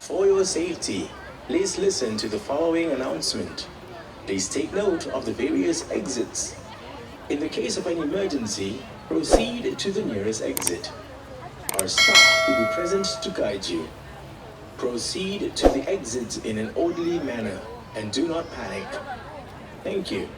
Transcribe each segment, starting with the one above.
For your safety, please listen to the following announcement. Please take note of the various exits. In the case of an emergency, proceed to the nearest exit. Our staff will be present to guide you. Proceed to the exits in an orderly manner and do not panic. Thank you.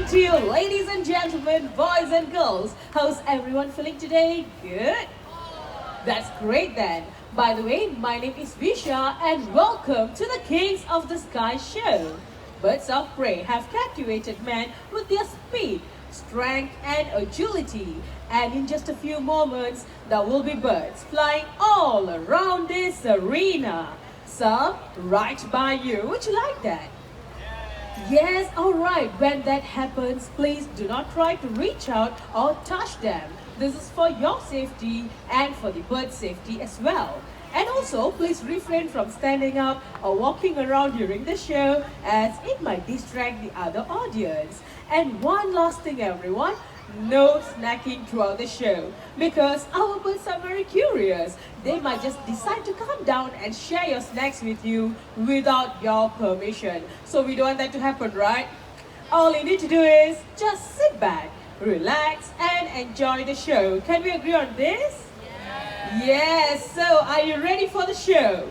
To you, ladies and gentlemen, boys and girls. How's everyone feeling today? Good? That's great then. By the way, my name is Visha and welcome to the Kings of the Sky show. Birds of prey have captivated man with their speed, strength and agility. And in just a few moments, there will be birds flying all around this arena. Some right by you. Would you like that? Yes, alright. When that happens, please do not try to reach out or touch them. This is for your safety and for the bird safety as well. And also, please refrain from standing up or walking around during the show as it might distract the other audience. And one last thing everyone, no snacking throughout the show because our birds are very curious. They might just decide to come down and share your snacks with you without your permission. So we don't want that to happen, right? All you need to do is just sit back, relax and enjoy the show. Can we agree on this? Yes. So are you ready for the show?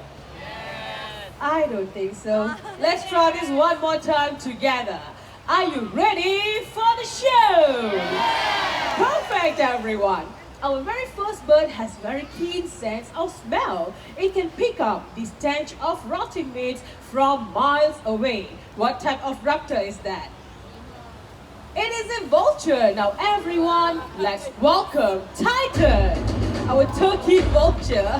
I don't think so. Let's try this one more time together. Are you ready for the show? Perfect, everyone. Our very first bird has very keen sense of smell. It can pick up the stench of rotting meat from miles away. What type of raptor is that? It is a vulture. Now everyone, let's welcome Titan, our turkey vulture.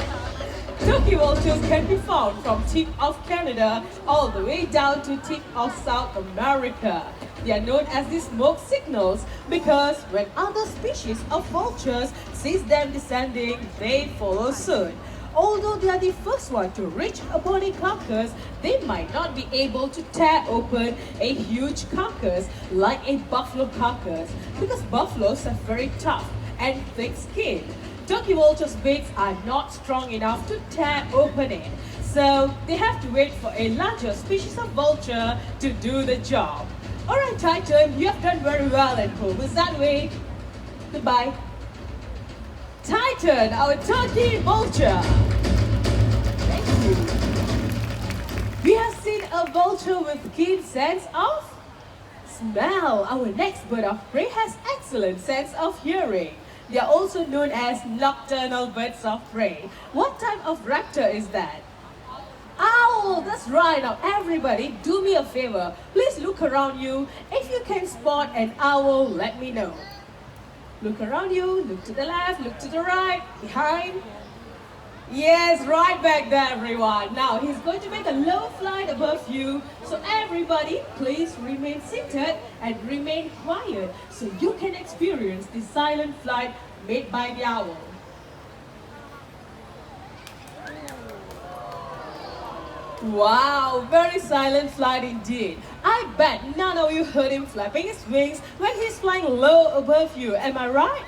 Turkey vultures can be found from tip of Canada all the way down to tip of South America. They are known as the smoke signals because when other species of vultures sees them descending, they follow suit. Although they are the first one to reach a body carcass, they might not be able to tear open a huge carcass like a buffalo carcass because buffaloes have very tough and thick skin. Turkey vultures' beaks are not strong enough to tear open it, so they have to wait for a larger species of vulture to do the job. Alright Titan, you have done very well at home, is that way? Goodbye. Titan, our turkey vulture. Thank you. We have seen a vulture with keen sense of smell. Our next bird of prey has excellent sense of hearing. They are also known as nocturnal birds of prey. What type of raptor is that? Owl, that's right. Now everybody, do me a favor. Please look around you. If you can spot an owl, let me know. Look around you, look to the left, look to the right, behind. Yes, right back there, everyone. Now he's going to make a low flight above you. So everybody, please remain seated and remain quiet so you can experience the silent flight made by the owl. Wow, very silent flight indeed. I bet none of you heard him flapping his wings when he's flying low above you. Am I right?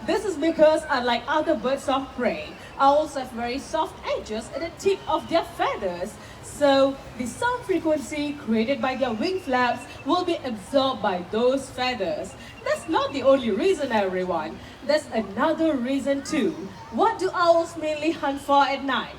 This is because unlike other birds of prey, owls have very soft edges at the tip of their feathers. So the sound frequency created by their wing flaps will be absorbed by those feathers. That's not the only reason, everyone. There's another reason too. What do owls mainly hunt for at night?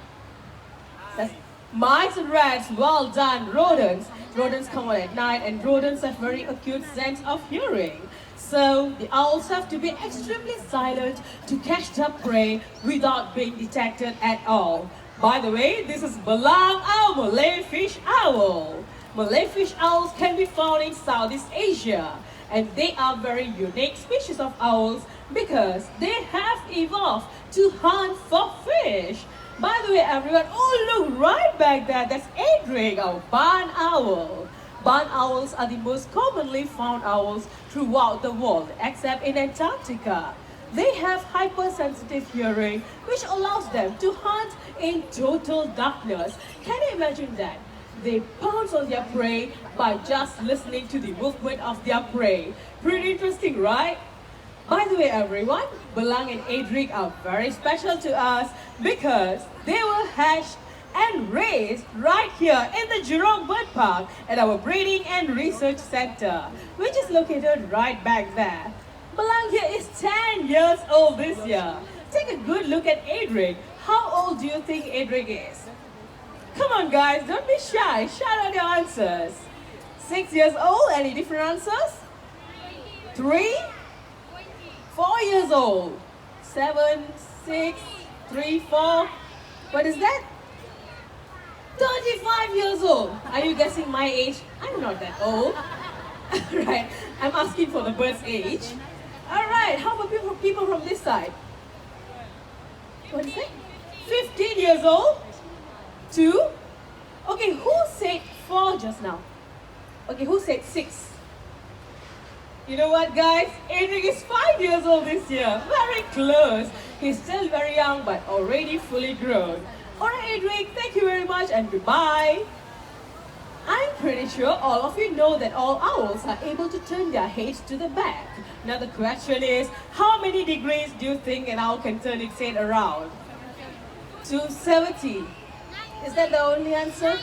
Mice and rats, well done. Rodents. Rodents come out at night and rodents have very acute sense of hearing. So the owls have to be extremely silent to catch the prey without being detected at all. By the way, this is belang owl, Malay fish owl. Malay fish owls can be found in Southeast Asia, and they are very unique species of owls because they have evolved to hunt for fish. By the way, everyone, oh look, right back there, that's Adric, our barn owl. Barn owls are the most commonly found owls throughout the world, except in Antarctica. They have hypersensitive hearing, which allows them to hunt in total darkness. Can you imagine that? They pounce on their prey by just listening to the movement of their prey. Pretty interesting, right? By the way, everyone, Belang and Adric are very special to us because they were hatched and raised right here in the Jurong Bird Park at our Breeding and Research Center, which is located right back there. Belang here is 10 years old this year. Take a good look at Adric. How old do you think Adric is? Come on guys, don't be shy. Shout out your answers. 6 years old, any different answers? 3? 4 years old. 7, 6, 3, 4. What is that? 35 years old. Are you guessing my age? I'm not that old. Right, I'm asking for the bird's age. Alright, how about people from this side? What is it? 15 years old? 2? Okay, who said 4 just now? Okay, who said 6? You know what, guys? Adric is 5 years old this year. Very close. He's still very young, but already fully grown. Alright, Adric, thank you very much and goodbye. I'm pretty sure all of you know that all owls are able to turn their heads to the back. Now the question is, how many degrees do you think an owl can turn its head around? 270. Is that the only answer?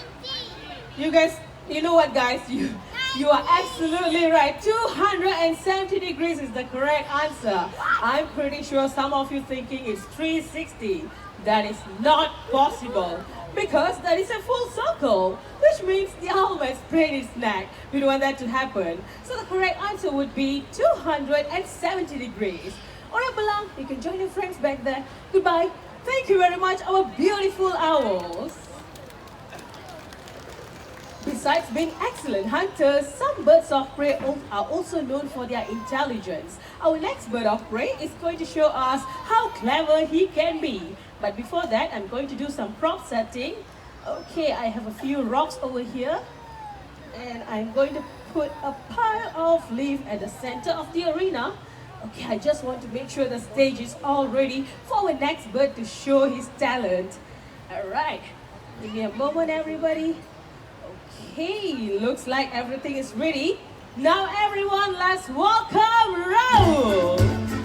You guys, you know what guys, you are absolutely right. 270 degrees is the correct answer. I'm pretty sure some of you thinking it's 360. That is not possible because that is a full circle, which means the owl might sprain its neck. We don't want that to happen. So the correct answer would be 270 degrees. Alright, Belang, you can join your friends back there. Goodbye. Thank you very much, our beautiful owls. Besides being excellent hunters, some birds of prey are also known for their intelligence. Our next bird of prey is going to show us how clever he can be. But before that, I'm going to do some prop setting. Okay, I have a few rocks over here. And I'm going to put a pile of leaves at the center of the arena. Okay, I just want to make sure the stage is all ready for our next bird to show his talent. Alright, give me a moment, everybody. Okay, looks like everything is ready. Now everyone, let's welcome Raul.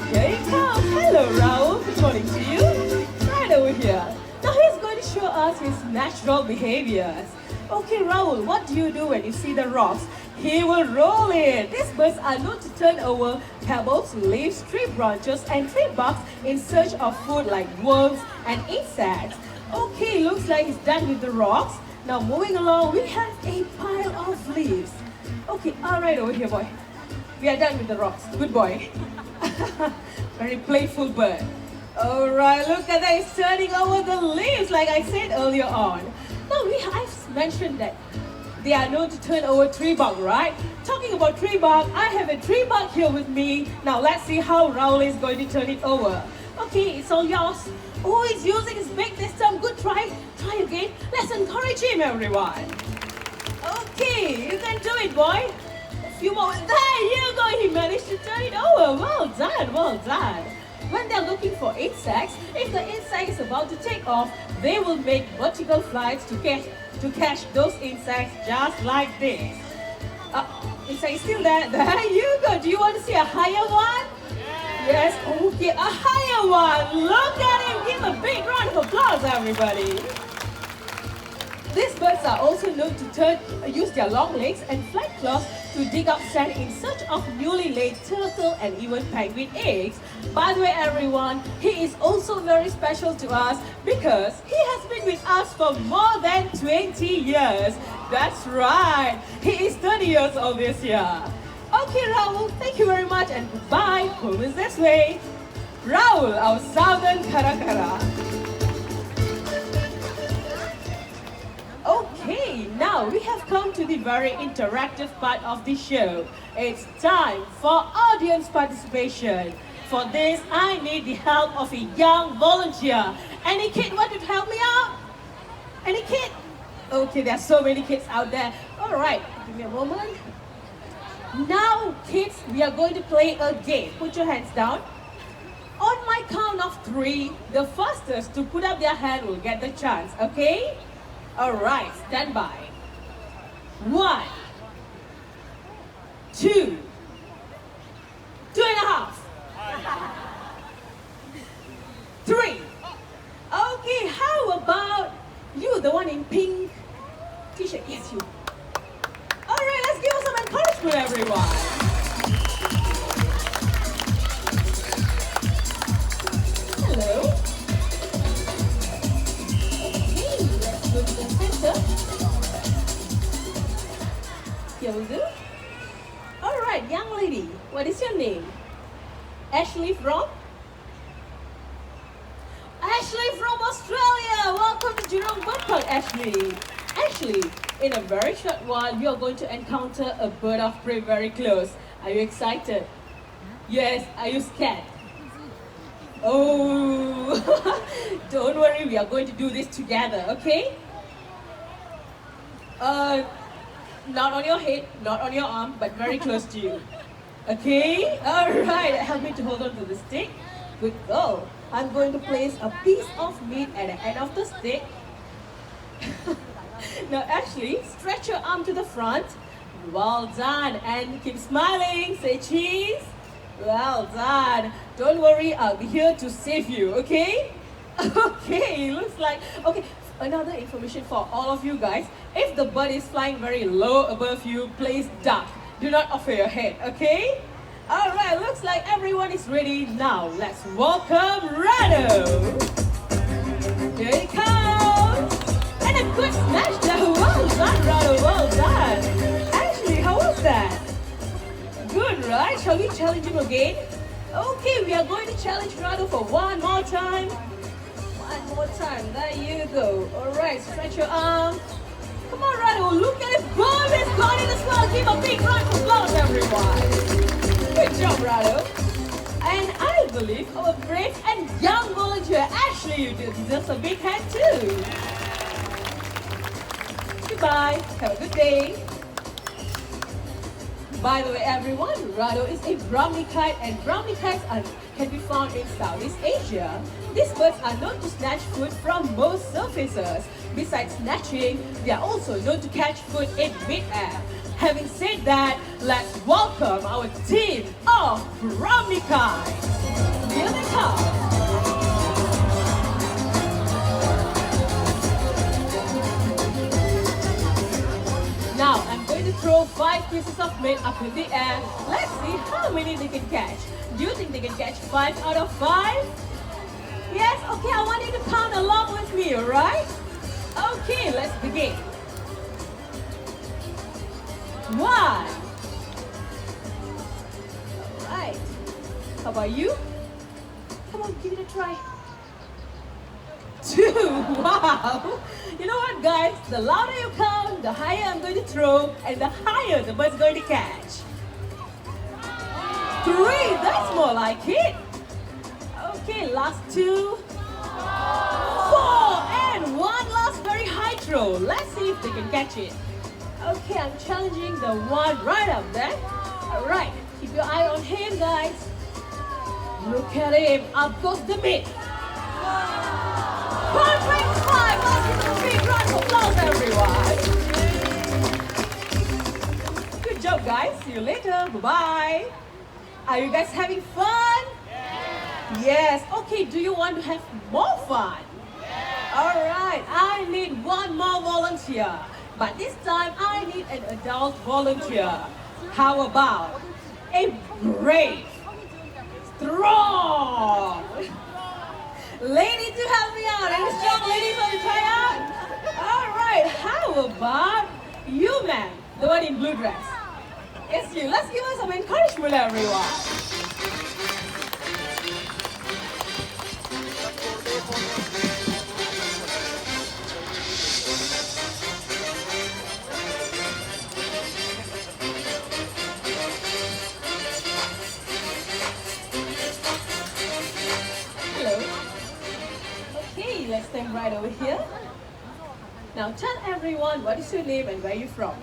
Here he comes. Hello Raul, good morning to you. Right over here. Now he's going to show us his natural behaviors. Okay Raul, what do you do when you see the rocks? He will roll it. These birds are known to turn over pebbles, leaves, tree branches and tree barks in search of food like worms and insects. Okay, looks like he's done with the rocks. Now moving along, we have a pile of leaves. Okay, alright over here boy. We are done with the rocks. Good boy. Very playful bird. Alright, look at that. He's turning over the leaves like I said earlier on. Now I've mentioned that they are known to turn over tree bark, right? Talking about tree bark, I have a tree bark here with me. Now let's see how Raul is going to turn it over. Okay, it's all yours. Oh, he's using his beak this time. Good try. Try again. Let's encourage him, everyone. Okay, you can do it, boy. A few more. There you go. He managed to turn it over. Well done, well done. When they're looking for insects, if the insect is about to take off, they will make vertical flights to catch those insects just like this. Insect is still there. There you go. Do you want to see a higher one? Yes, okay, a higher one. Look at him. Give a big round of applause, everybody. These birds are also known to use their long legs and flat claws to dig up sand in search of newly laid turtle and even penguin eggs. By the way, everyone, he is also very special to us because he has been with us for more than 20 years. That's right, he is 30 years old this year. Okay, Raul, thank you very much and goodbye. Home is this way. Raul, our southern Karakara. Okay, now we have come to the very interactive part of the show. It's time for audience participation. For this, I need the help of a young volunteer. Any kid want to help me out? Any kid? Okay, there are so many kids out there. All right, give me a moment. Now, kids, we are going to play a game. Put your hands down. On my count of 3, the fastest to put up their hand will get the chance, okay? All right, stand by. 1, 2, 2.5, 3. Okay, how about you, the one in pink t-shirt? Yes, you. All right, let's give us some encouragement, everyone. Hello. Okay, let's go to the center. Here we go. All right, young lady, what is your name? Ashley from? Ashley from Australia. Welcome to Jurong Bird Park, Ashley. Ashley, in a very short while, you are going to encounter a bird of prey very close. Are you excited? Yes. Are you scared? Oh, don't worry, we are going to do this together, okay? Not on your head, not on your arm, but very close to you. Okay? Alright, help me to hold on to the stick. Good girl. I'm going to place a piece of meat at the end of the stick. Now Ashley, stretch your arm to the front. Well done. And keep smiling. Say cheese. Well done. Don't worry, I'll be here to save you, okay? Okay, looks like... Okay, another information for all of you guys. If the bird is flying very low above you, please duck. Do not offer your head, okay? Alright, looks like everyone is ready. Now, let's welcome Rado. Here he comes. And a good smash there. Well done, Rado, well done. Ashley, how was that? Good, right? Shall we challenge him again? Okay, we are going to challenge Rado for one more time. One more time. There you go. Alright, stretch your arm. Come on, Rado, look at it. Bird is got it as well. Give a big round of applause, everyone. Good job, Rado. And I believe our brave and young volunteer, Ashley, you deserve a big hand too. Goodbye. Have a good day. By the way, everyone, Rado is a brownie kite, and brownie kites can be found in Southeast Asia. These birds are known to snatch food from most surfaces. Besides snatching, they are also known to catch food in mid-air. Having said that, let's welcome our team of brownie kites. Here they come. Now, I'm going to throw 5 pieces of meat up in the air. Let's see how many they can catch. Do you think they can catch 5 out of 5? Yes? Okay, I want you to count along with me, alright? Okay, let's begin. 1. Alright. How about you? Come on, give it a try. 2. Wow. You know what, guys? The louder you count, the higher I'm going to throw, and the higher the bird's going to catch. 3. That's more like it. Okay, last 2. 4. And 1 last very high throw. Let's see if they can catch it. Okay, I'm challenging the one right up there. Alright, keep your eye on him, guys. Look at him. Up goes the meat. Perfect 5. Let's give them a big round of applause, everyone. Good job, guys. See you later. Bye-bye. Are you guys having fun? Yes. Okay, do you want to have more fun? Alright, I need one more volunteer. But this time, I need an adult volunteer. How about a brave, strong lady to help me out? Any strong ladies want to try out? All right, how about you, ma'am, the one in blue dress? Yes, you. Let's give her some encouragement, everyone. Hello. Okay, let's stand right over here. Now tell everyone what is your name and where you from.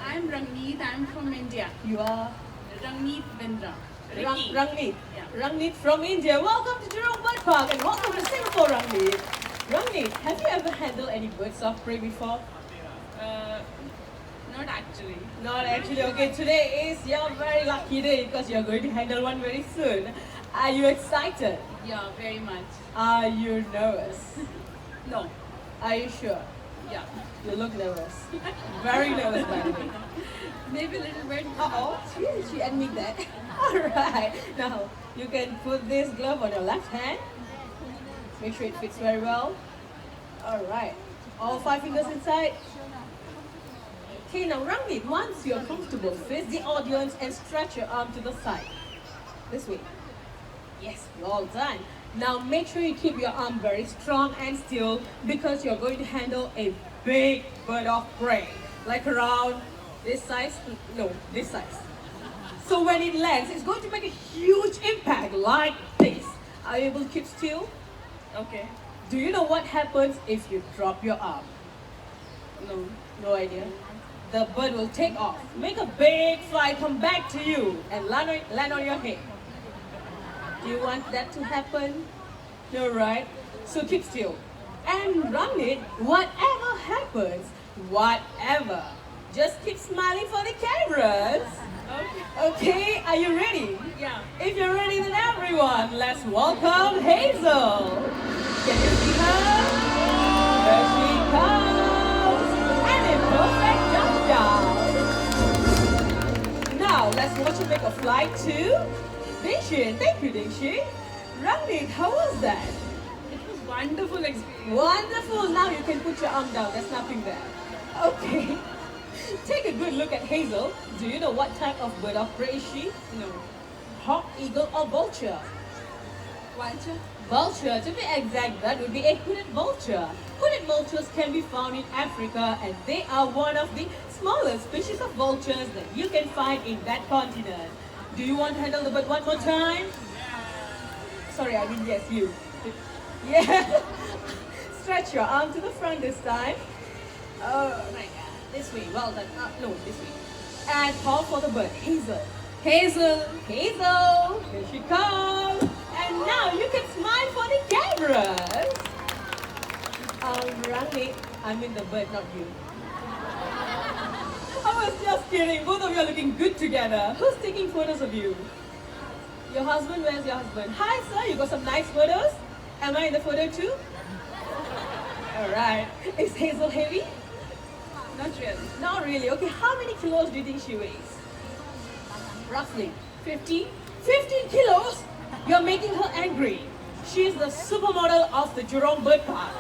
I'm Rangneet. I'm from India. You are Rangneet Bindra. Ricky. Rangneet. Yeah. Rangneet from India. Welcome to Jurong Bird Park and welcome to Singapore, Rangneet. Rangneet, have you ever handled any birds of prey before? Not actually. Not actually. Okay, today is your very lucky day because you're going to handle one very soon. Are you excited? Yeah, very much. Are you nervous? No. Are you sure? Yeah. You look nervous. Very nervous, by the way. Maybe a little bit. Uh-oh, she admit that. Alright, now you can put this glove on your left hand. Make sure it fits very well. Alright, all 5 fingers inside. Okay, now Rangneet, once you're comfortable, face the audience and stretch your arm to the side. This way. Yes, well done. Now make sure you keep your arm very strong and still because you're going to handle a big bird of prey. Like around this size? No, this size. So when it lands, it's going to make a huge impact like this. Are you able to keep still? Okay. Do you know what happens if you drop your arm? No. No idea. The bird will take off, make a big flight, come back to you and land on your head. Do you want that to happen? No, right? So keep still. And run it, whatever happens, whatever. Just keep smiling for the cameras. Okay. Okay, are you ready? Yeah. If you're ready, then everyone, let's welcome Hazel. Can you see her? There she comes. And a perfect jump down. Now, let's watch her make a flight to Dingshin. Thank you, Dingshin. Rangneet, how was that? It was wonderful experience. Wonderful. Now you can put your arm down. There's nothing there. Okay. Take a good look at Hazel. Do you know what type of bird of prey is she? No. Hawk, eagle, or vulture? Vulture? Vulture, to be exact, that would be a hooded vulture. Hooded vultures can be found in Africa and they are one of the smallest species of vultures that you can find in that continent. Do you want to handle the bird one more time? Sorry, I mean yes, you. Yeah. Stretch your arm to the front this time. Oh my god. This way, well done. No, this way. And call for the bird, Hazel. Hazel, Hazel, here she comes. And now you can smile for the cameras. Rangneet, I mean the bird, not you. I was just kidding. Both of you are looking good together. Who's taking photos of you? Your husband? Where's your husband? Hi, sir. You got some nice photos. Am I in the photo too? All right. Is Hazel heavy? Not really. Not really. Okay, how many kilos do you think she weighs? Roughly 50? 15 kilos? You're making her angry. She's the supermodel of the Jurong Bird Park.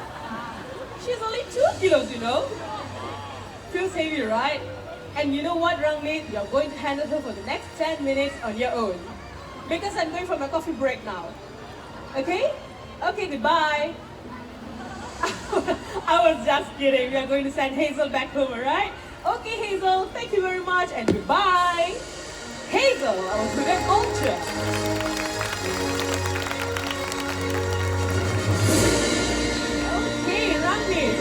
She's only 2 kilos, you know. Feels heavy, right? And you know what, Rangneet? You're going to handle her for the next 10 minutes on your own. Because I'm going for my coffee break now. Okay? Okay, goodbye. I was just kidding. We are going to send Hazel back home, alright? Okay, Hazel, thank you very much and goodbye. Hazel, our hooded vulture. Okay, Rangneet.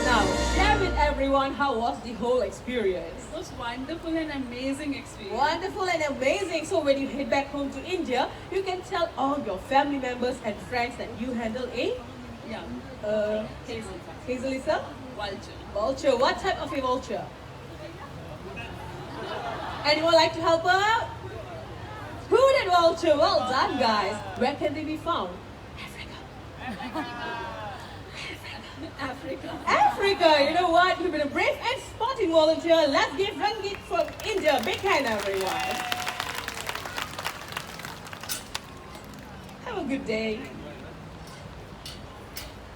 Now, share with everyone how was the whole experience. It was wonderful and amazing experience. Wonderful and amazing. So when you head back home to India, you can tell all your family members and friends that you handle a Yeah. Hazel. Hazel is a Vulture. vulture. What type of a vulture? Anyone like to help out? Hooded vulture. Well done, guys. Where can they be found? Africa. Africa. Africa. Africa, you know what? You've been a brave and sporting volunteer. Let's give Rangit from India a big hand, everyone. Have a good day.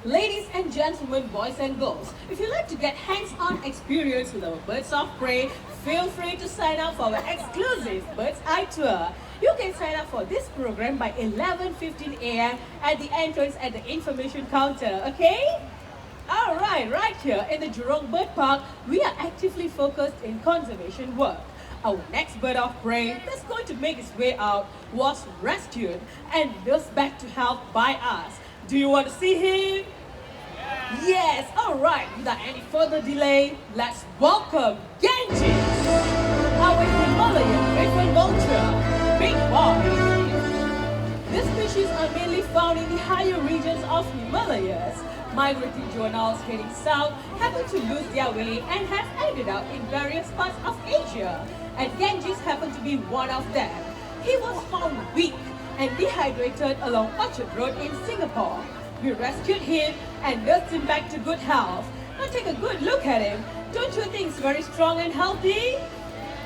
Ladies and gentlemen, boys and girls, if you'd like to get hands-on experience with our Birds of Prey, feel free to sign up for our exclusive Bird's Eye Tour. You can sign up for this program by 11:15 a.m. at the entrance at the information counter, okay? Alright, right here in the Jurong Bird Park, we are actively focused in conservation work. Our next bird of prey that's going to make its way out was rescued and nursed back to health by us. Do you want to see him? Yes, alright, without any further delay, let's welcome Genji, our Himalayan raven vulture, big boy. These species are mainly found in the higher regions of Himalayas. Migratory juveniles heading south happen to lose their way and have ended up in various parts of Asia, and Genjis happen to be one of them. He was found weak and dehydrated along Orchard Road in Singapore. We rescued him and nursed him back to good health. Now take a good look at him. Don't you think he's very strong and healthy?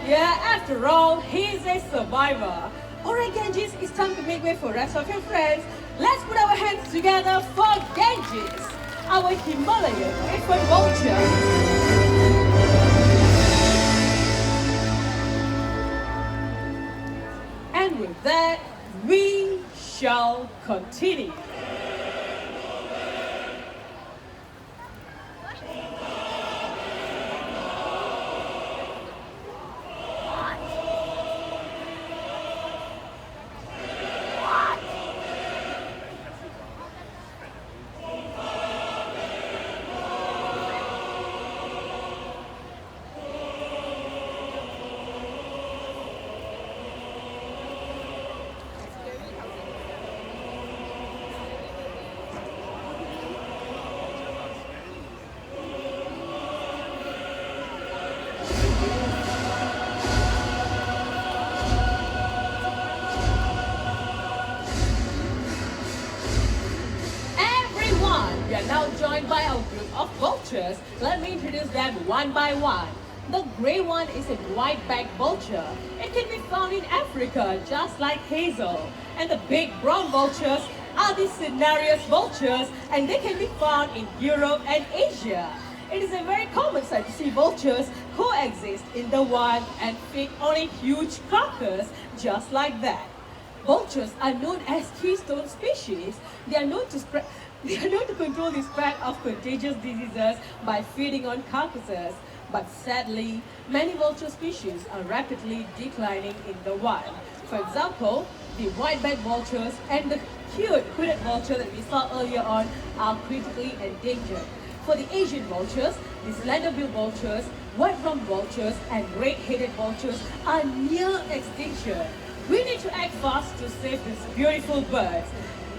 Yeah, after all, he's a survivor. Alright Genjis, it's time to make way for the rest of your friends. Let's put our hands together for Genjis, our Himalayan raven vulture. And with that, we shall continue. We are now joined by our group of vultures. Let me introduce them one by one. The grey one is a white-backed vulture. It can be found in Africa, just like hazel. And the big brown vultures are the cinereous vultures, and they can be found in Europe and Asia. It is a very common sight to see vultures coexist in the wild and feed on a huge carcass, just like that. Vultures are known as keystone species. They are known to control the spread of contagious diseases by feeding on carcasses. But sadly, many vulture species are rapidly declining in the wild. For example, the white-backed vultures and the cute hooded vulture that we saw earlier on are critically endangered. For the Asian vultures, the slender-billed vultures, white-rumped vultures, and red-headed vultures are near extinction. We need to act fast to save these beautiful birds.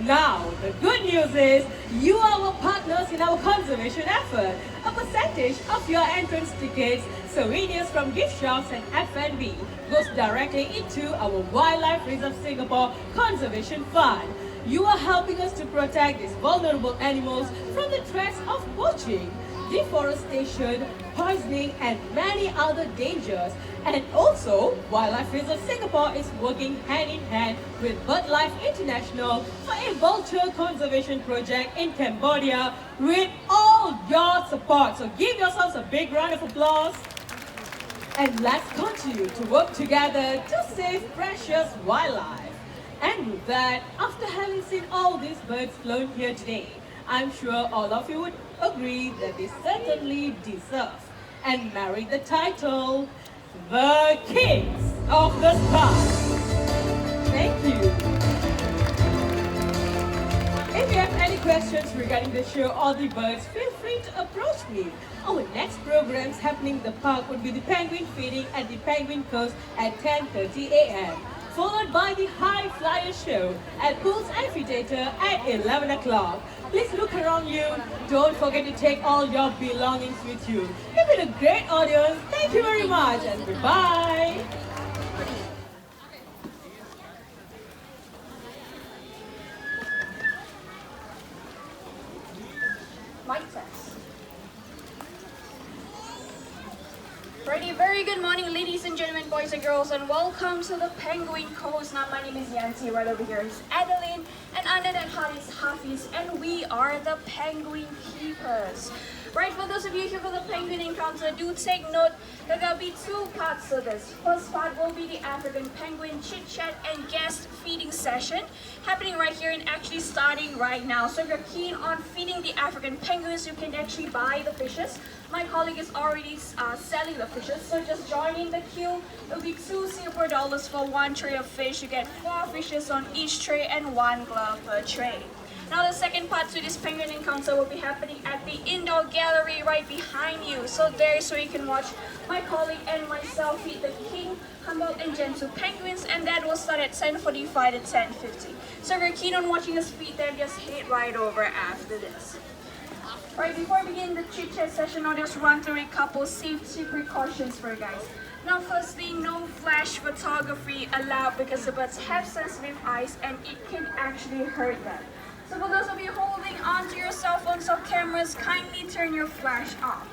Now, the good news is, you are our partners in our conservation effort. A percentage of your entrance tickets, souvenirs from gift shops and F&B goes directly into our Wildlife Reserve Singapore Conservation Fund. You are helping us to protect these vulnerable animals from the threats of poaching, deforestation, poisoning, and many other dangers. And also, Wildlife Reserve Singapore is working hand in hand with BirdLife International for a vulture conservation project in Cambodia with all your support. So give yourselves a big round of applause. And let's continue to work together to save precious wildlife. And with that, after having seen all these birds flown here today, I'm sure all of you would agree that they certainly deserve and merit the title, The Kings of the Sky. Thank you. If you have any questions regarding the show or the birds, feel free to approach me. Our next programs happening in the park would be the penguin feeding at the Penguin Coast at 10:30 a.m. followed by the High Flyer Show at Pools Amphitheatre at 11 o'clock. Please look around you. Don't forget to take all your belongings with you. You've been a great audience. Thank you very much and goodbye. Mic check. good morning, ladies and gentlemen, boys and girls, and welcome to the Penguin Coast. Now, my name is Yancy. Right over here is Adeline, and under that hat is Hafiz, and we are the Penguin Keepers. Right, for those of you here for the Penguin Encounter, do take note that there'll be two parts to this. First part will be the African Penguin Chit Chat and Guest Feeding Session, happening right here and actually starting right now. So if you're keen on feeding the African penguins, you can actually buy the fishes. My colleague is already selling the fishes, so just join in the queue. It'll be $2 for one tray of fish. You get 4 fishes on each tray and 1 glove per tray. Now the second part to this penguin encounter will be happening at the indoor gallery right behind you. So there is where you can watch my colleague and myself feed the king, humboldt and gentoo penguins, and that will start at 10:45 to 10:50. So if you're keen on watching us feed them, just head right over after this. Right, before we begin the chit chat session, I'll just run through a couple safety precautions for you guys. Now firstly, no flash photography allowed because the birds have sensitive eyes and it can actually hurt them. So for those of you holding onto your cell phones or cameras, kindly turn your flash off.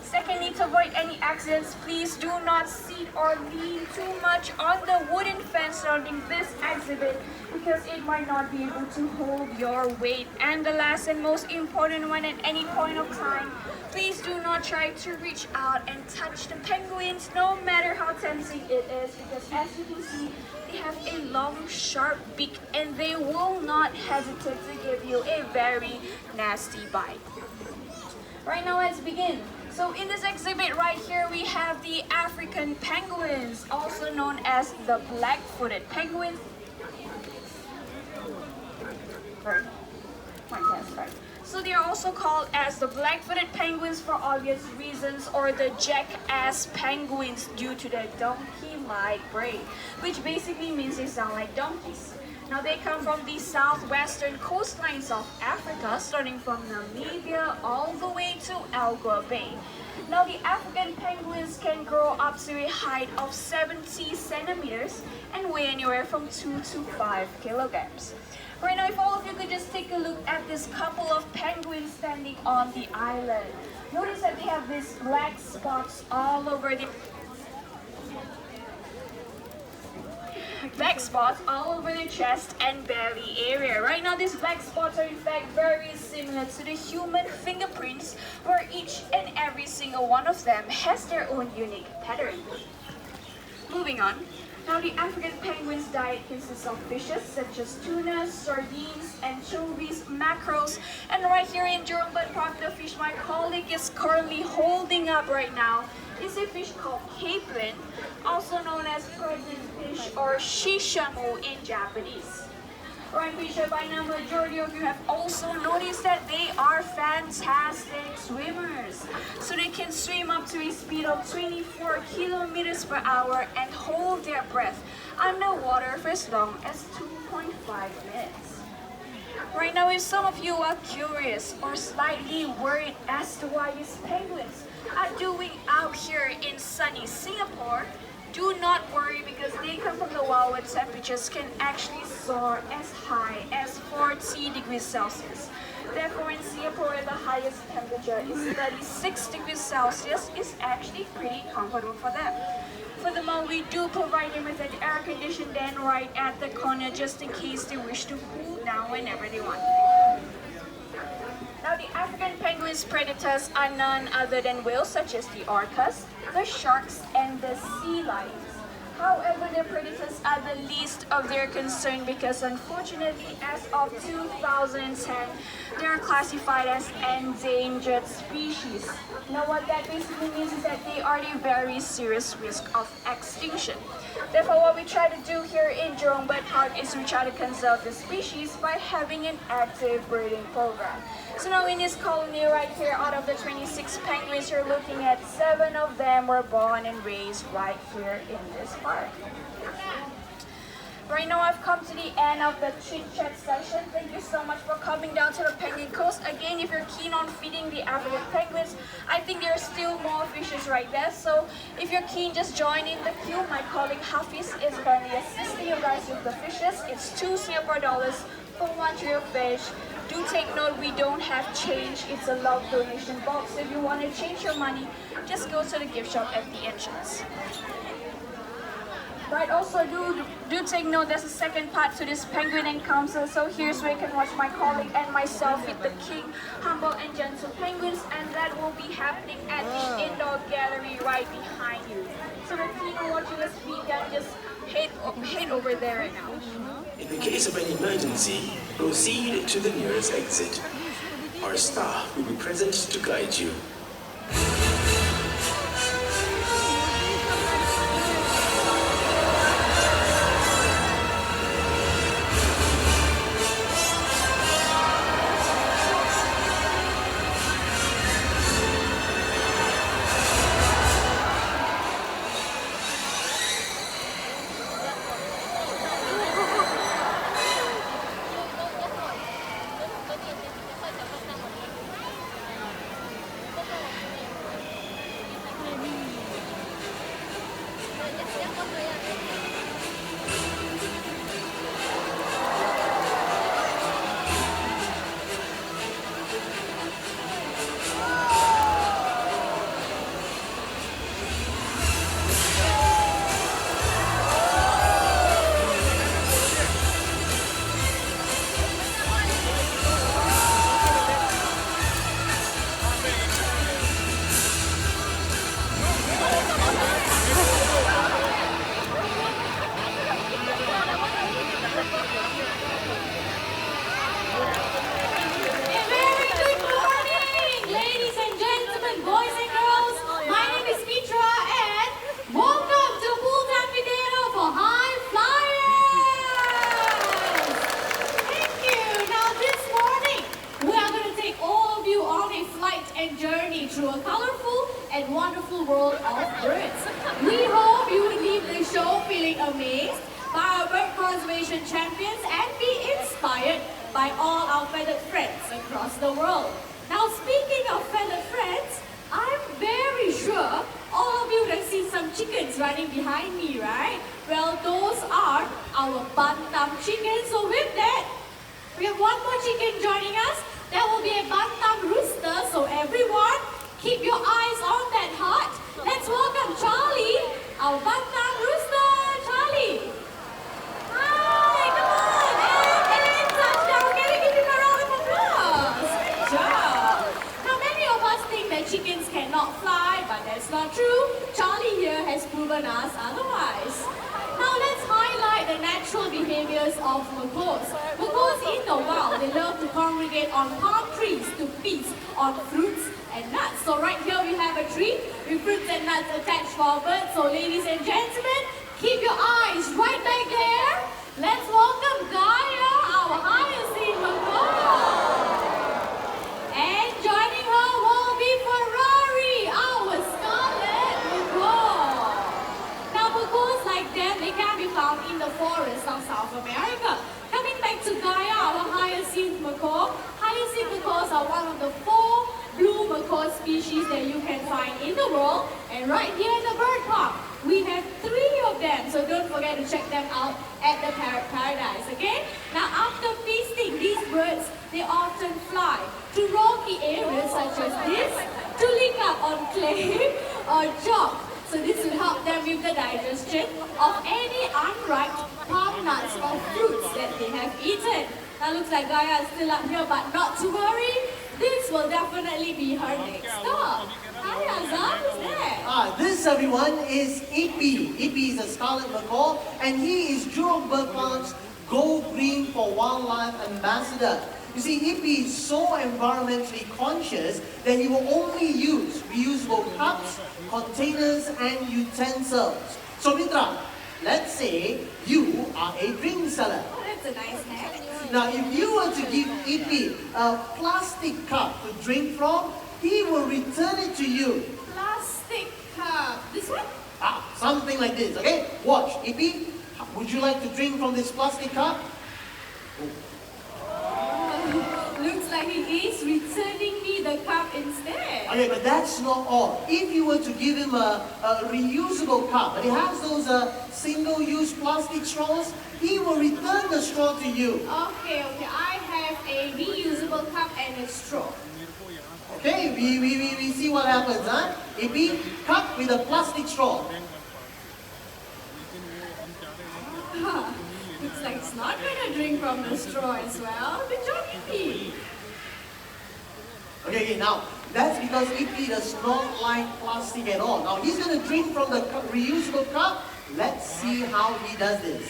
Secondly, to avoid any accidents, please do not sit or lean too much on the wooden fence surrounding this exhibit because it might not be able to hold your weight. And the last and most important one, at any point of time, please do not try to reach out and touch the penguins, no matter how tempting it is, because as you can see, they have a long, sharp beak and they will not hesitate to give you a very nasty bite. Right now, let's begin. So in this exhibit right here, we have the African penguins, also known as the black-footed penguins. Right. So they are also called as the black-footed penguins for obvious reasons, or the jackass penguins due to their donkey-like brain, which basically means they sound like donkeys. Now they come from the southwestern coastlines of Africa, starting from Namibia all the way to Algoa Bay. Now the African penguins can grow up to a height of 70 centimeters and weigh anywhere from 2 to 5 kilograms. Right now, if all of you could just take a look at this couple of penguins standing on the island. Notice that they have these black spots all over the their chest and belly area. Right now, these black spots are in fact very similar to the human fingerprints, where each and every single one of them has their own unique pattern. Moving on. Now, the African penguin's diet consists of fishes such as tuna, sardines, anchovies, mackerels, and right here in Jurong Bird Park, the fish my colleague is currently holding up right now is a fish called capelin, also known as pregnant fish or shishamu in Japanese. Right, pretty sure by now majority of you have also noticed that they are fantastic swimmers. So they can swim up to a speed of 24 kilometers per hour and hold their breath underwater for as long as 2.5 minutes. Right now, if some of you are curious or slightly worried as to why these penguins are doing out here in sunny Singapore, do not worry because they come from the wild where temperatures can actually soar as high as 40 degrees Celsius. Therefore, in Singapore, the highest temperature is 36 degrees Celsius is actually pretty comfortable for them. Furthermore, we do provide them with an air conditioned den right at the corner just in case they wish to cool down whenever they want. Now, the African penguin's predators are none other than whales such as the orcas, the sharks, and the sea lions. However, their predators are the least of their concern because unfortunately, as of 2010, they are classified as endangered species. Now, what that basically means is that they are at a very serious risk of extinction. Therefore, what we try to do here in Jurong Bird Park is we try to conserve the species by having an active breeding program. So now in this colony right here, out of the 26 penguins you're looking at, 7 of them were born and raised right here in this park. Right now I've come to the end of the chit-chat session. Thank you so much for coming down to the Penguin Coast. Again, if you're keen on feeding the African penguins, I think there are still more fishes right there. So if you're keen, just join in the queue. My colleague Hafiz is currently assisting you guys with the fishes. It's $2 Singapore for one tray of fish, Do take note, we don't have change. It's a love donation box. So if you want to change your money, just go to the gift shop at the entrance. Right, also do take note, there's a second part to this penguin encounter. So here's where you can watch my colleague and myself with the king, humble and gentle penguins, and that will be happening at the indoor gallery right behind you. So if you are watching this video, just head over there right now. In the case of an emergency, proceed to the nearest exit. Our staff will be present to guide you. Through a colorful and wonderful world of birds. We hope you would leave the show feeling amazed by our bird conservation champions and be inspired by all our feathered friends across the world. Now, speaking of feathered friends, I'm very sure all of you would have seen some chickens running behind me, right? Well, those are our bantam chickens. So with that, we have one more chicken joining us. That will be a bantam rooster. So everyone, keep your eyes on that heart. Let's welcome Charlie, our bantam rooster. Charlie. Hi, come on. And touchdown. Can we give him a round of applause? Good job. Now, many of us think that chickens cannot fly, but that's not true. Charlie here has proven us otherwise. Now, let's highlight the natural behaviors of macaws. Macaws in the wild, they love to congregate on palm trees to feast on fruits and nuts. So right here we have a tree with fruits and nuts attached for our birds. So ladies and gentlemen, keep your eyes right back there. Let's welcome Gaia, our hyacinth macaw. And joining her will be Ferrari, our scarlet macaw. Now macaws like them, they can be found in the forests of South America. Coming back to Gaia, our hyacinth macaw. Hyacinth macaws are one of the 4 blue macaw species that you can find in the world. And right here in the bird park, we have 3 of them. So don't forget to check them out at the Parrot Paradise, okay? Now after feasting, these birds, they often fly to rocky areas such as this to lick up on clay or chalk. So this will help them with the digestion of any unripe palm nuts or fruits that they have eaten. Now looks like Gaia is still up here, but not to worry. This will definitely be her next stop. Hi Azam, who's there? This everyone is Ippy. Ippy is a scarlet macaw and he is Jurong Bird Park's Go Green for Wildlife Ambassador. You see, Ippy is so environmentally conscious that he will only use reusable cups, containers and utensils. So Mitra, let's say you are a drink seller. Oh, that's a nice hat. Now, if you were to give Ippy a plastic cup to drink from, he will return it to you. Plastic cup. This one? Something like this, okay? Watch, Ippy, would you like to drink from this plastic cup? Looks like he is returning me the cup instead. Okay, but that's not all. If you were to give him a reusable cup, and he has those single-use plastic straws, he will return the straw to you. Okay, I have a reusable cup and a straw. Okay, we see what happens, huh? AP, cup with a plastic straw. Looks like it's not gonna drink from the straw as well. Good job, EP. Okay, now, that's because EP does not like plastic at all. Now, he's gonna drink from the reusable cup. Let's see how he does this.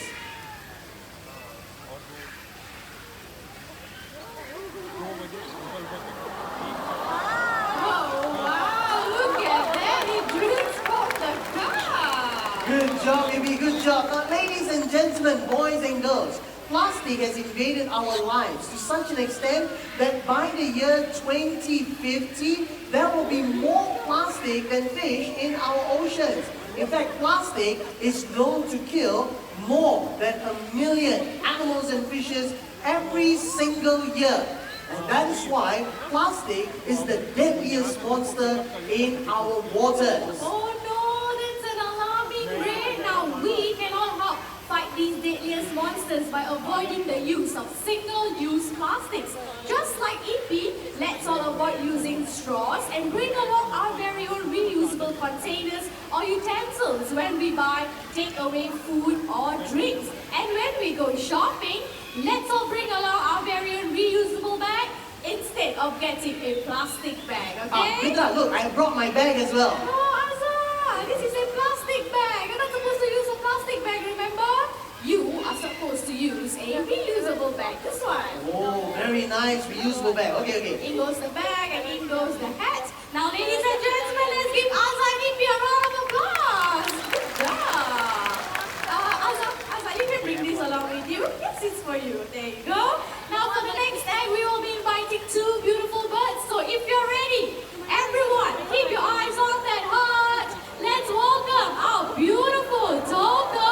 Good job, baby, good job. Now, ladies and gentlemen, boys and girls, plastic has invaded our lives to such an extent that by the year 2050, there will be more plastic than fish in our oceans. In fact, plastic is known to kill more than 1 million animals and fishes every single year. And that is why plastic is the deadliest monster in our waters. Oh no, that's an alarming rate. Now we can all help fight these deadliest monsters by avoiding the use of single-use plastics. Just like EP, let's all avoid using straws and bring along our very own reusable containers or utensils when we buy takeaway food or drinks. And when we go shopping, let's all bring along our very own reusable bag instead of getting a plastic bag, okay? Peter, look, I brought my bag as well. Oh, Azza, this is a plastic bag. You're not supposed to use a plastic bag, remember? You are supposed to use a reusable bag. This one. Oh, very nice, reusable bag. Okay, okay. In goes the bag and in goes the hat. Now, ladies and gentlemen, let's give Azza and Ipi a round of applause. Good job. Azza, you can bring this along with you. Yes, it's for you. There you go. Now, for the next act, we will be inviting two beautiful birds. So, if you're ready, everyone, keep your eyes on that heart. Let's welcome our beautiful Toko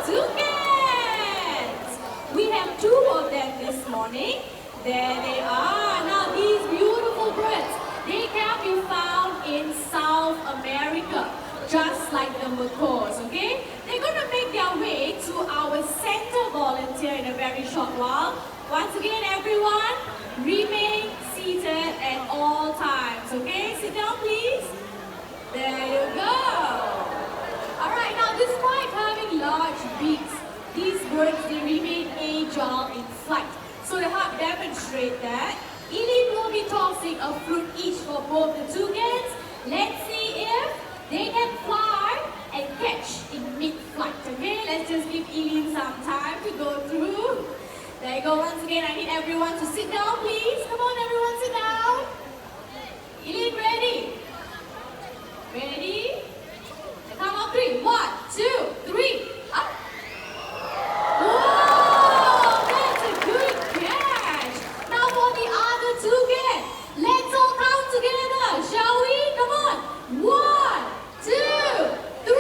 toucans. We have two of them this morning. There they are. Now, these beautiful birds, they can be found in South America, just like the macaws, okay? They're going to make their way to our center volunteer in a very short while. Once again, everyone, remain seated at all times, okay? Sit down, please. There you go. All right, now despite having large beaks, these birds, they remain agile in flight. So to help demonstrate that, Eileen will be tossing a fruit each for both the toucans. Let's see if they can fly and catch in mid-flight, okay? Let's just give Eileen some time to go through. There you go. Once again, I need everyone to sit down, please. Come on, everyone, sit down. Eileen, ready? Ready? And count on 3. 1, 2, 3. Up. Whoa! That's a good catch. Now for the other toucan. Let's all count together, shall we? Come on. 1, 2, 3.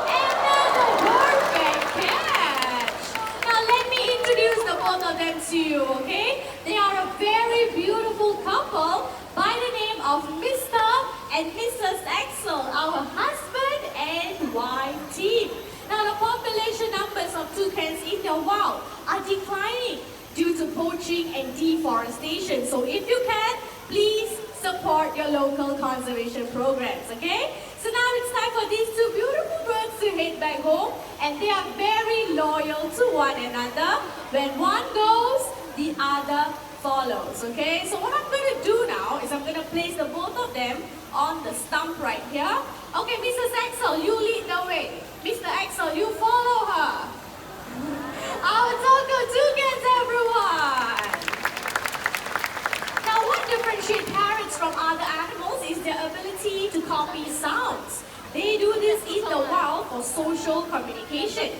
Another perfect catch. Now let me introduce the both of them to you, okay? They are a very beautiful couple by the name of Mr. and Mrs. Axel, our husband and wife team. Now the population numbers of toucans in the wild are declining due to poaching and deforestation. So if you can, please support your local conservation programs, okay? So now it's time for these two beautiful birds to head back home, and they are very loyal to one another. When one goes, the other follows, okay? So what I'm going to do now is I'm going to place the both of them on the stump right here. Okay, Mrs. Axel, you lead the way. Mr. Axel, you follow her. Our Toko toucans, everyone! Now, what differentiates parrots from other animals is their ability to copy sounds. They do this in the wild for social communication.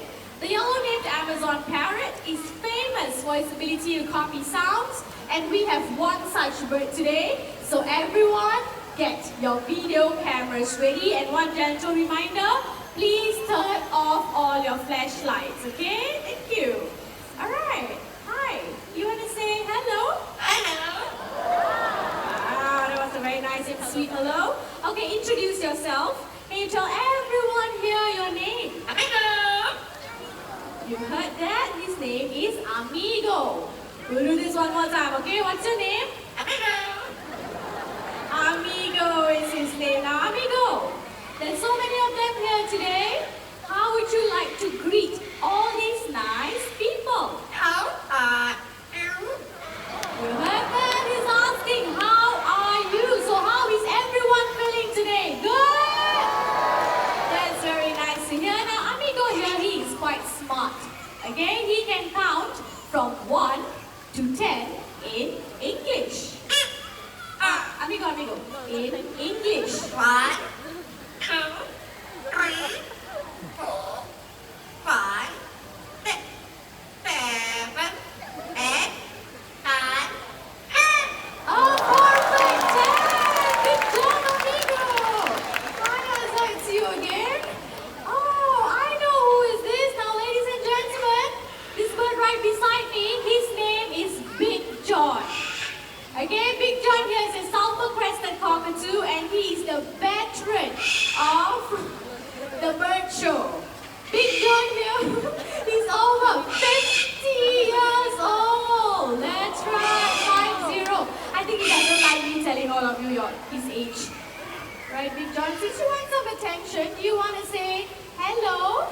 The yellow-named Amazon parrot is famous for its ability to copy sounds, and we have one such bird today. So everyone, get your video cameras ready, and one gentle reminder, please turn off all your flashlights, okay? Thank you. All right. Hi. You want to say hello? Hello. Wow, that was a very nice and sweet hello. Okay, introduce yourself. Can you tell everyone here your name? Amigo. You heard that? His name is Amigo. We'll do this one more time, okay? What's your name? Amigo is his name. Now, Amigo, there's so many of them here today. How would you like to greet all these nice people? You heard that? He's asking, how are you? So how is everyone feeling today? Good? That's very nice to hear. Now, Amigo here, he is quite smart. Okay, he can count from 1 to 10 in English. Amigo, in English. 1, 2, 3, 4, 5, 6, 7, 8, 9, 10. Oh, perfect! 10! Good job, Amigo! Hi, it's you again. Oh, I know who is this. Now, ladies and gentlemen, this bird right beside me, his name is Big John. Okay, Big John here is a sulphur-crested cockatoo and he is the veteran of the bird show. Big John here, he's over 50 years old. That's right, 50. I think he doesn't like me telling all of you his age. Right, Big John, since you want some attention, do you want to say hello?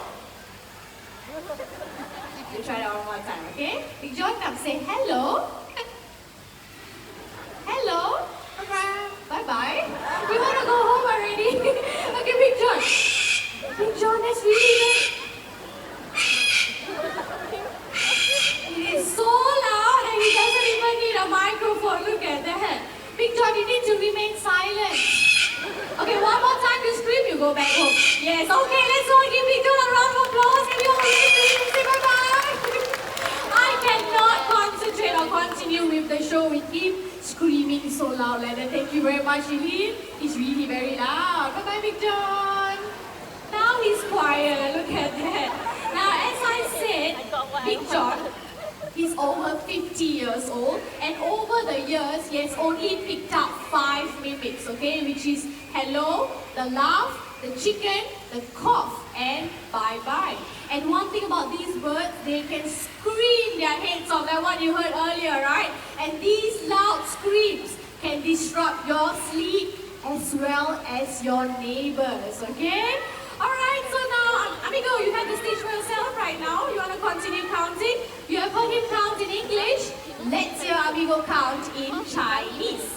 You try that one more time, okay? Big John, come say hello. Hello. Bye-bye. You want to go home already? Okay, Big John. Big John, that's really good. It is so loud and he doesn't even need a microphone. Look at that. Big John, you need to remain silent. Okay, one more time you scream, you go back home. Yes, okay, let's all give Big John a round of applause. Can you all say bye-bye? I cannot concentrate or continue with the show with him screaming so loud like that. Thank you very much, Eileen. He's really very loud. Bye-bye, Big John. Now he's quiet. Look at that. Now, as I said, Big John, he's over 50 years old, and over the years, he has only picked up 5 mimics, okay? Which is hello, the laugh, the chicken, the cough, and bye-bye. And one thing about these birds, they can scream their heads off, like what you heard earlier, right? And these loud screams can disrupt your sleep as well as your neighbors, okay? Alright, so now, Amigo, you have the stage for yourself right now. You want to continue counting? You have heard him count in English. Let's hear Amigo count in Chinese.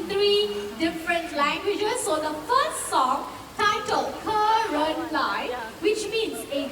3 different languages. So the first song, titled Current Line, which means a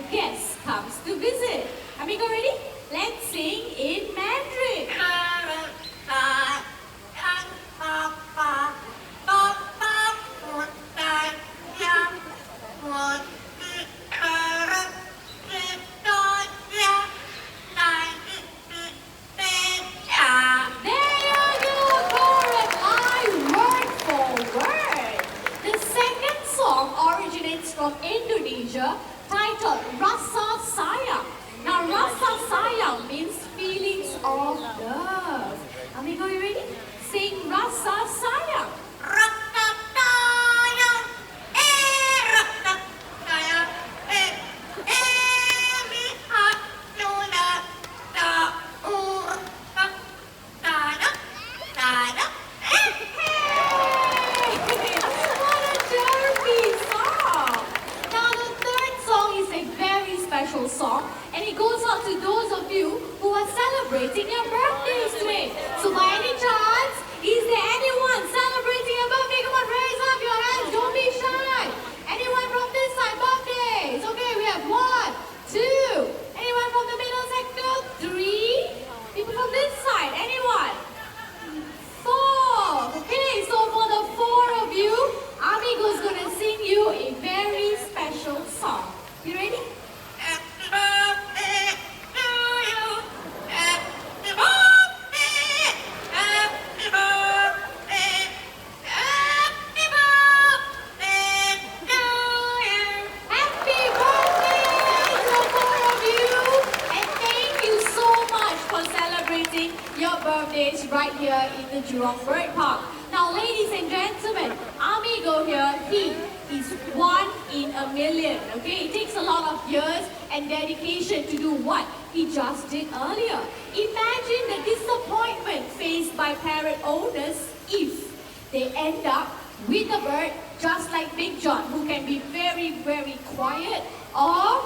Jurong Bird Park. Now, ladies and gentlemen, Amigo here, he is 1 in a million, okay? It takes a lot of years and dedication to do what he just did earlier. Imagine the disappointment faced by parrot owners if they end up with a bird just like Big John, who can be very, very quiet or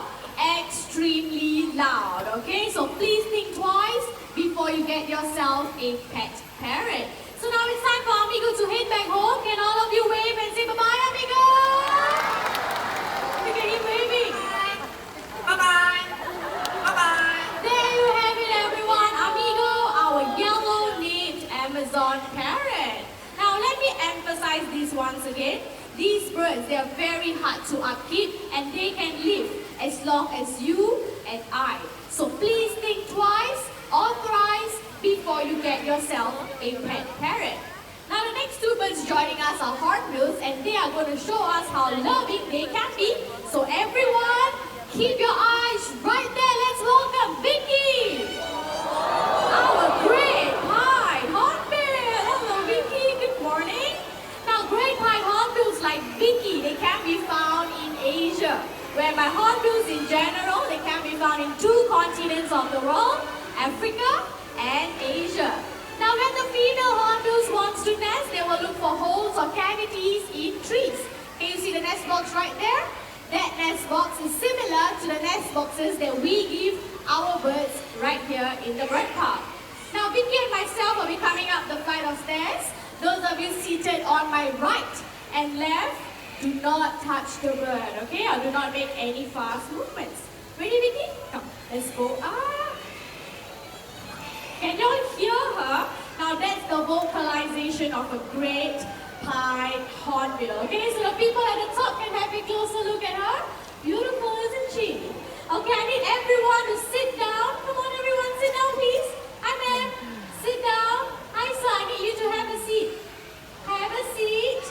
extremely loud, okay? So please think twice before you get yourself a pet parrot. So now it's time for Amigo to head back home. Can all of you wave and say bye-bye, Amigo? Look at him waving. Bye-bye. Bye-bye. There you have it, everyone. Amigo, our yellow-named Amazon parrot. Now let me emphasize this once again. These birds, they are very hard to upkeep and they can live as long as you and I. So please think twice or thrice before you get yourself a pet parrot. Now the next two birds joining us are hornbills and they are going to show us how loving they can be. So everyone, keep your eyes right there. Let's welcome Vicky, our great pied hornbill. Hello Vicky, good morning. Now great pied hornbills like Vicky, they can be found in Asia, where by hornbills in general, they can be found in 2 continents of the world, Africa and Asia. Now when the female hornbills wants to nest, they will look for holes or cavities in trees. Can you see the nest box right there? That nest box is similar to the nest boxes that we give our birds right here in the bird park. Now Vicky and myself will be coming up the flight of stairs. Those of you seated on my right and left, do not touch the bird, okay? Or do not make any fast movements. Ready, Vicky? Come, let's go up. Can you all hear her? Now that's the vocalization of a great pied hornbill, okay? So the people at the top can have a closer look at her. Beautiful, isn't she? Okay, I need everyone to sit down. Come on, everyone, sit down, please. Hi, ma'am. Sit down. Hi, sir, I need you to have a seat. Have a seat.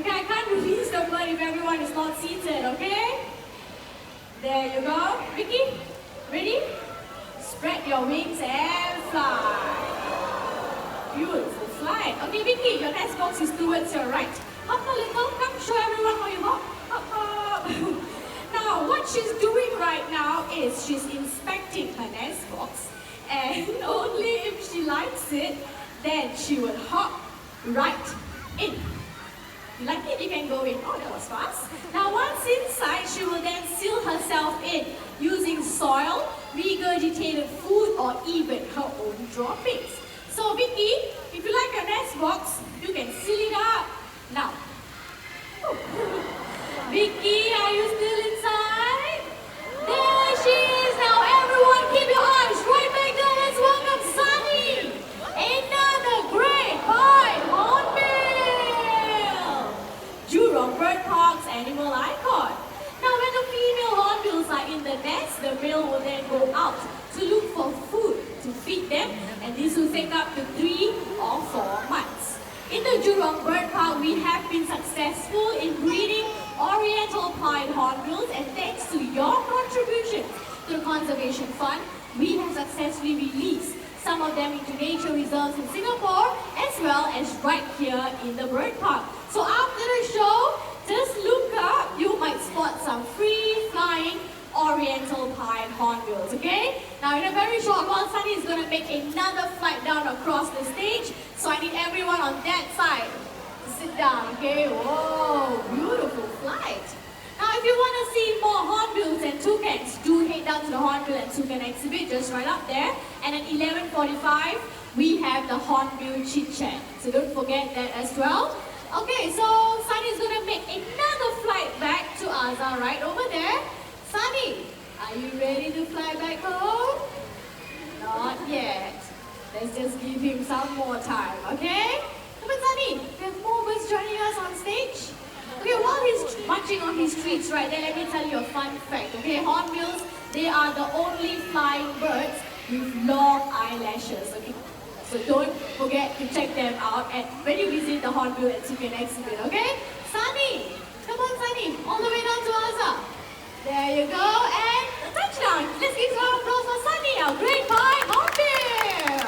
Okay, I can't release the bird if everyone is not seated, okay? There you go. Vicky, ready? Spread your wings and fly. Beautiful flight. Okay, Vicky, your nest box is towards your right. Hop a little. Come show everyone how you hop. Hop, hop. Now, what she's doing right now is she's inspecting her nest box. And only if she likes it, then she will hop right in. You like it? You can go in. Oh, that was fast. Now, once inside, she will then seal herself in using soil, regurgitated food, or even her own droppings. So, Vicky, if you like your nest box, you can seal it up. Now, Vicky, are you still inside? There she is. Now, everyone, keep your eyes right back there. Let's welcome Sunny, another great pied hornbill. Jurong Bird Park's animal icon. Now, when the female hornbills are in the nest, the male will then go out to look for food to feed them, and this will take up to 3 or 4 months. In the Jurong Bird Park, we have been successful in breeding Oriental pied hornbills, and thanks to your contribution to the Conservation Fund, we have successfully released some of them into nature reserves in Singapore, as well as right here in the bird park. So after the show, just look up, you might spot some free-flying Oriental pied hornbills, okay? Now in a very short while, Sunny is going to make another flight down across the stage, so I need everyone on that side to sit down, okay? Whoa, beautiful flight. Now if you want to see more hornbills and toucans, do head down to the Hornbill and Toucan exhibit just right up there. And at 11:45, we have the Hornbill Chit Chat, so don't forget that as well. Okay, so Sunny is going to make another flight back to Azhar right over there. Sunny, are you ready to fly back home? Not yet. Let's just give him some more time, okay? Come on, Sunny. We have more birds joining us on stage. Okay, while he's marching on his streets right there, let me tell you a fun fact, okay? Hornbills, they are the only flying birds with long eyelashes, okay? So don't forget to check them out when you visit the Hornbill and Toucan exhibit, okay? Sunny, come on Sunny, all the way down to Azhar. There you go, and touchdown. Let's give a round of applause for Sunny, our great pied hornbill.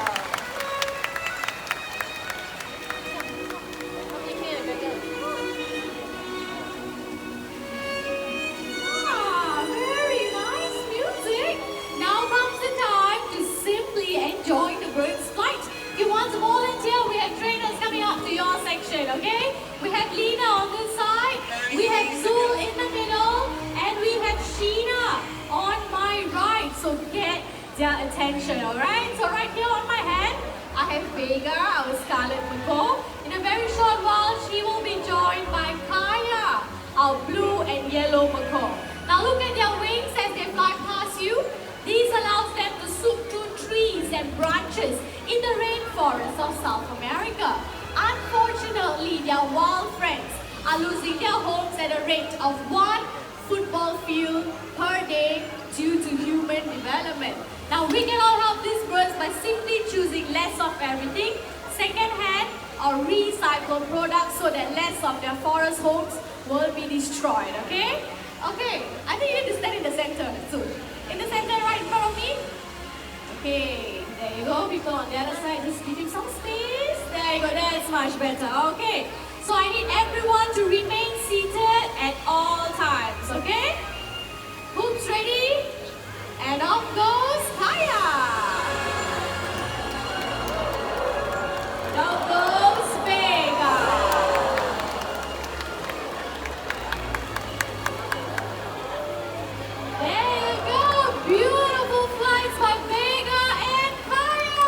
attention, alright? So right here on my hand, I have Vega, our scarlet macaw. In a very short while, she will be joined by Kaya, our blue and yellow macaw. Now look at their wings as they fly past you. This allows them to swoop through trees and branches in the rainforest of South America. Unfortunately, their wild friends are losing their homes at a rate of 1 football field per day due to human development. Now we can all help these birds by simply choosing less of everything, second-hand or recycled products so that less of their forest homes will be destroyed, okay? Okay, I think you need to stand in the center soon. In the center right in front of me. Okay, there you go. People on the other side, just give him some space. There you go, that's much better. Okay, so I need everyone to remain seated at all times, okay? Hoops ready? And off goes Kaya. Down goes Vega. There you go. Beautiful flights by Vega and Kaya.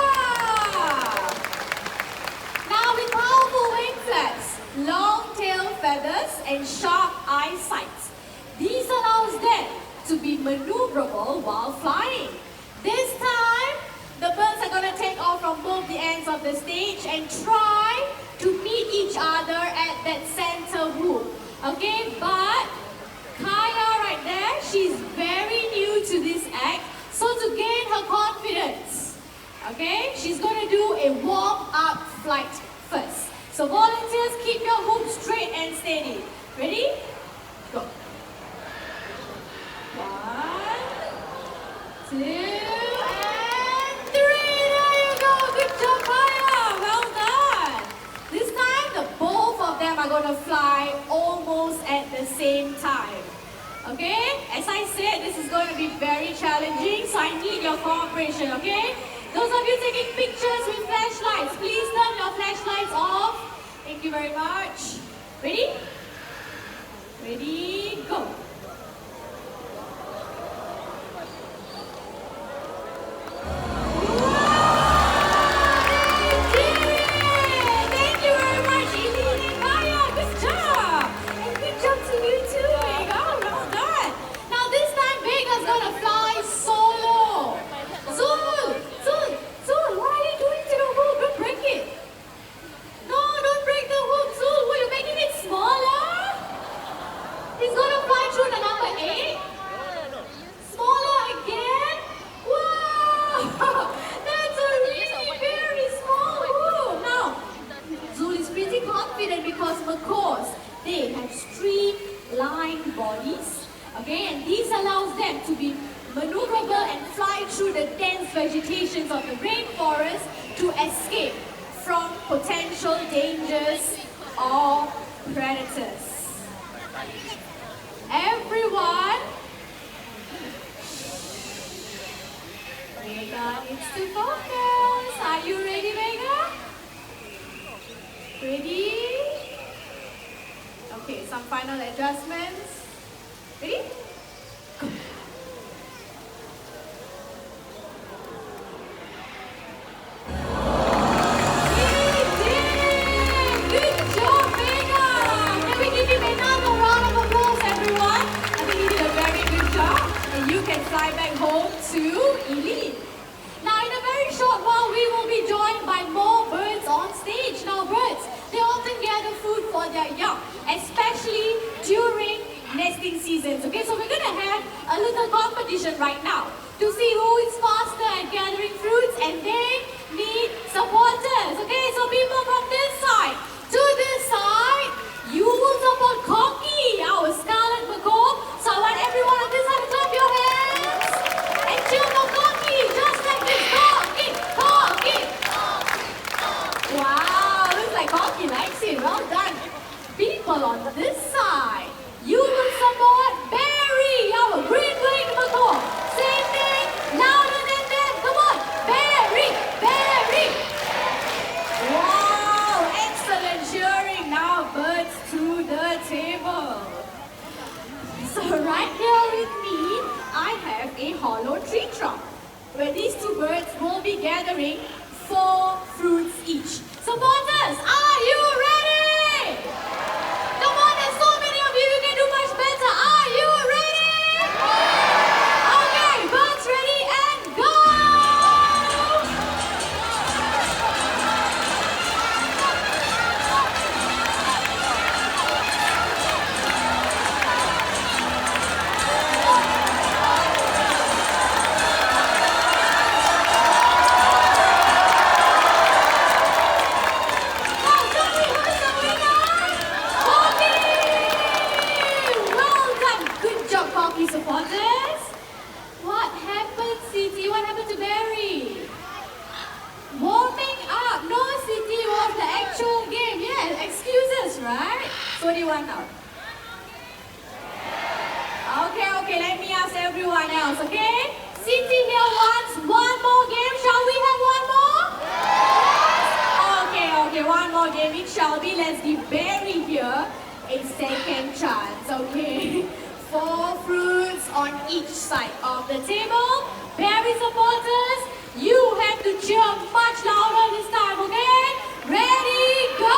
Now with powerful wing flaps, long tail feathers and sharp eyesight, these allows them to be maneuverable while flying. This time, the birds are going to take off from both the ends of the stage and try to meet each other at that center hoop. Okay, but Kaya right there, she's very new to this act. So to gain her confidence, okay, she's going to do a warm-up flight first. So volunteers, keep your hoop straight and steady. Ready? Go. 1, 2, and 3. There you go. Good job, Kaya. Well done. This time, the both of them are going to fly almost at the same time. Okay? As I said, this is going to be very challenging, so I need your cooperation, okay? Those of you taking pictures with flashlights, please turn your flashlights off. Thank you very much. Ready? Ready, go. Vegetations of the rainforest to escape from potential dangers or predators. Everyone, Vega needs to focus. Are you ready, Vega? Ready? Okay, some final adjustments. Ready? Go. Fly back home to Elite. Now in a very short while we will be joined by more birds on stage. Now birds, they often gather food for their young, especially during nesting seasons. Okay, so we're going to have a little competition right now to see who is faster at gathering fruits, and they need supporters. Okay, so people from this side to this side, you will support Cocky, our scarlet macaw. So I want everyone on this side to clap your hands and cheer for Cocky, just like this. Cocky, Cocky. Wow, looks like Cocky likes it. Well done. People on this side, you will support Barry, our green-winged macaw. Same thing, louder than them. Come on, Barry, Barry. Wow, excellent cheering. Now birds to the table. So right here with me, I have a hollow tree trunk. where these two birds will be gathering 4 fruits each. Supporters, are you ready? Come on, there's so many of you, you can do much better. Are you ready? Okay, birds ready and go! Supporters, what happened, City? What happened to Barry? Warming up. No, City, was the actual game. Yeah, excuses, right? So what do you want now? Okay, let me ask everyone else, okay? City here wants one more game. Shall we have one more? Okay, one more game. It shall be. Let's give Barry here a second chance, okay? 4 fruits on each side of the table. Barry supporters, you have to cheer much louder this time, okay? Ready, go!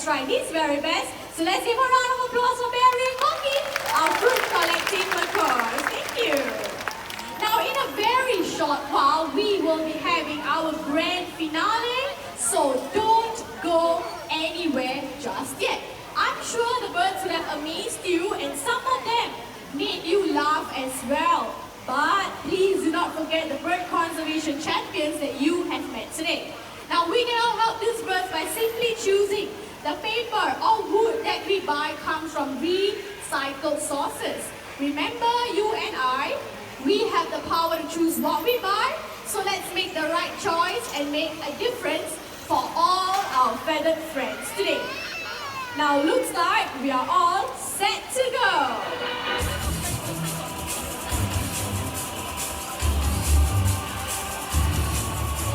Tried his very best. So let's give a round of applause for Barry and Cocky, our fruit collecting macaws. Thank you. Now, in a very short while, we will be having our grand finale. So don't go anywhere just yet. I'm sure the birds would have amazed you, and some of them made you laugh as well. But please do not forget the bird conservation champions that you have met today. Now, we can all help these birds by simply choosing the paper or wood that we buy comes from recycled sources. Remember, you and I, we have the power to choose what we buy. So let's make the right choice and make a difference for all our feathered friends today. Now, looks like we are all set to go.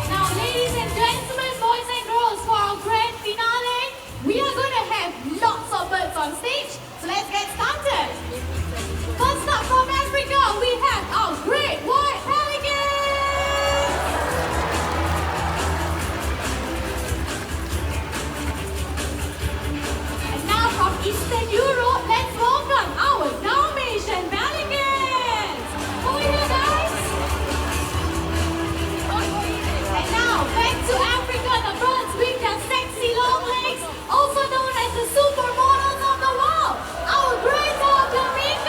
Now, ladies and gentlemen, boys and girls, for our grand finale, we are going to have lots of birds on stage, so let's get started. First up from Africa, we have our great white pelicans. And now from Eastern Europe, let's welcome our Dalmatian pelicans. Over here, guys. And now back to Africa, the birds with their sexy long legs, also known as the supermodels of the world, our great flamingos!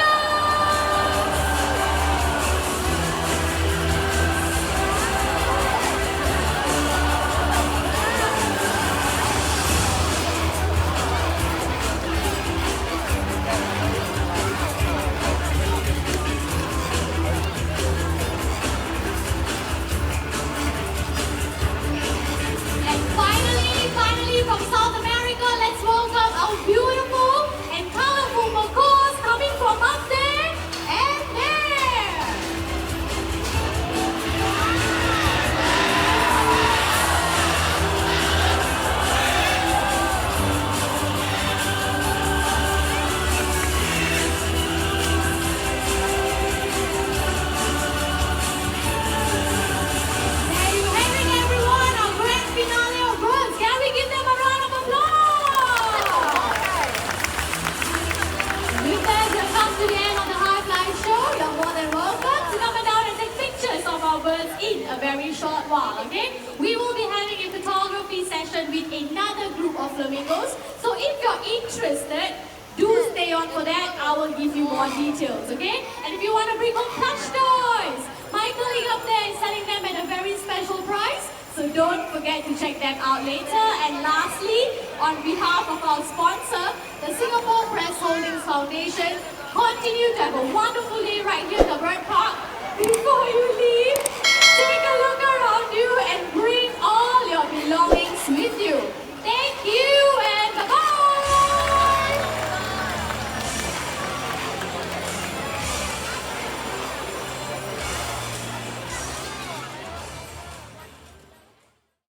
And finally from South America, let's welcome our beautiful and colorful macaws coming from up there and there. There you have it, everyone, our grand finale of birds. Can we give them a round of applause? With that, we've come to the end of the High Fly Show. You're more than welcome to come down and take pictures of our birds in a very short while, okay? We will be having a photography session with another group of flamingos. So if you're interested, do stay on for that. I will give you more details, okay? And if you want to bring home plush toys, my colleague up there is selling them at a very special price. So don't forget to check them out later. And lastly, on behalf of our sponsor, the Singapore Press Holdings Foundation, continue to have a wonderful